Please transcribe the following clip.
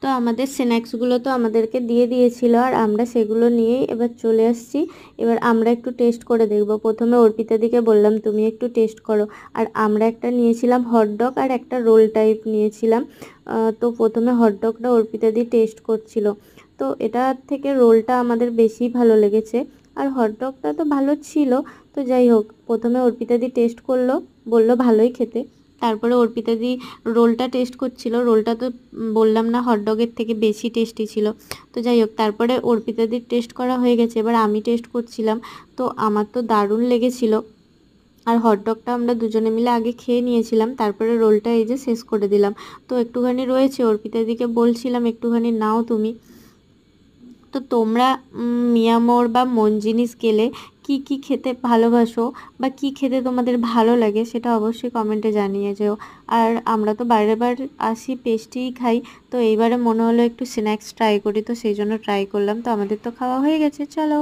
তো আমাদের স্ন্যাক্সগুলো তো আমাদেরকে দিয়ে দিয়েছিল, আর আমরা সেগুলো নিয়েই এবার চলে আসছি। এবার আমরা একটু টেস্ট করে দেখব। প্রথমে অর্পিতাদিকে বললাম তুমি একটু টেস্ট করো। আর আমরা একটা নিয়েছিলাম হটডগ আর একটা রোল টাইপ নিয়েছিলাম। তো প্রথমে হটডগটা অর্পিতাদি টেস্ট করছিল। তো এটার থেকে রোলটা আমাদের বেশি ভালো লেগেছে। আর হটডগটা তো ভালো ছিল। তো যাই হোক, প্রথমে অর্পিতাদি টেস্ট করলো, বলল ভালোই খেতে। তারপরে অর্পিতাদি রোলটা টেস্ট করছিল। রোলটা তো বললাম না হটডগের থেকে বেশি টেস্টি ছিল। তো যাই হোক, তারপরে অর্পিতাদির টেস্ট করা হয়ে গেছে, এবার আমি টেস্ট করছিলাম। তো আমার তো দারুণ লেগেছিল। আর হটডগটা আমরা দুজনে মিলে আগে খেয়ে নিয়েছিলাম, তারপরে রোলটা এই যে শেষ করে দিলাম। তো একটুখানি রয়েছে, অর্পিতাদিকে বলছিলাম একটুখানি নাও তুমি। তো তোমরা মিয়ামোর বা মনজিনিস গেলে কি কি খেতে ভালোবাসো বা কি খেতে তোমাদের ভালো লাগে সেটা অবশ্যই কমেন্টে জানিয়ে যেও। আর আমরা তো বারেবার আসি পেস্ট্রিই খাই, তো এইবারে মনে হলো একটু স্ন্যাক্স ট্রাই করি, তো সেই জন্য ট্রাই করলাম। তো আমাদের তো খাওয়া হয়ে গেছে, চলো।